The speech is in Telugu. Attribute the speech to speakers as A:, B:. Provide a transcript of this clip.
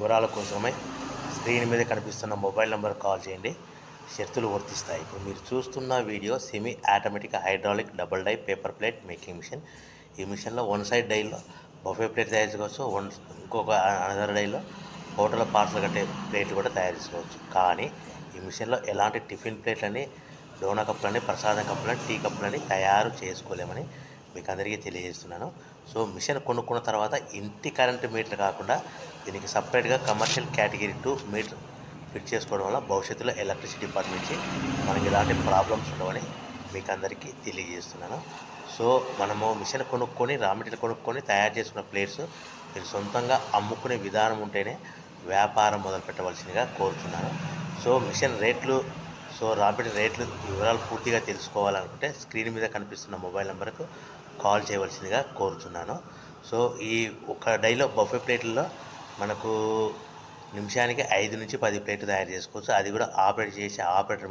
A: వివరాల కోసమై స్క్రీన్ మీద కనిపిస్తున్న మొబైల్ నెంబర్ కాల్ చేయండి. షరతులు వర్తిస్తాయి. ఇప్పుడు మీరు చూస్తున్న video semi automatic hydraulic double die paper plate making machine. ఈ మిషన్లో వన్ సైడ్ డైలో బఫే ప్లేట్ తయారు చేసుకోవచ్చు. ఇంకొక అనదర్ డైలో హోటల్ పార్సల్ కట్టే ప్లేట్లు కూడా తయారు చేసుకోవచ్చు. కానీ ఈ మిషన్లో ఎలాంటి టిఫిన్ ప్లేట్లని, డోనా కప్పులని, ప్రసాదం కప్పులని, టీ కప్పులని తయారు చేసుకోలేమని మీకు అందరికీ తెలియజేస్తున్నాను. సో మిషన్ కొనుక్కున్న తర్వాత ఇంటి కరెంటు మీటర్ కాకుండా దీనికి సపరేట్గా కమర్షియల్ కేటగిరీ 2 మీటర్ ఫిట్ చేసుకోవడం వల్ల భవిష్యత్తులో ఎలక్ట్రిసిటీ డిపార్ట్మెంట్ నుంచి మనకి ఎలాంటి ప్రాబ్లమ్స్ ఉండవని మీకు అందరికీ తెలియజేస్తున్నాను. సో మనము మిషన్ కొనుక్కొని రా మెటీరియల్ కొనుక్కొని తయారు చేసుకున్న ప్లేట్స్ మీరు సొంతంగా అమ్ముకునే విధానం ఉంటేనే వ్యాపారం మొదలు పెట్టవలసిందిగా కోరుతున్నాను. సో మిషన్ రేట్లు, రా మెటీరియల్ రేట్లు వివరాలు పూర్తిగా తెలుసుకోవాలనుకుంటే స్క్రీన్ మీద కనిపిస్తున్న మొబైల్ నెంబర్కు కాల్ చేయవలసిందిగా కోరుతున్నాను. సో ఈ ఒక డైలో బఫే ప్లేట్లలో మనకు నిమిషానికి 5 నుంచి 10 ప్లేట్లు తయారు చేసుకోవచ్చు. అది కూడా ఆపరేట్ చేసి ఆపరేటర్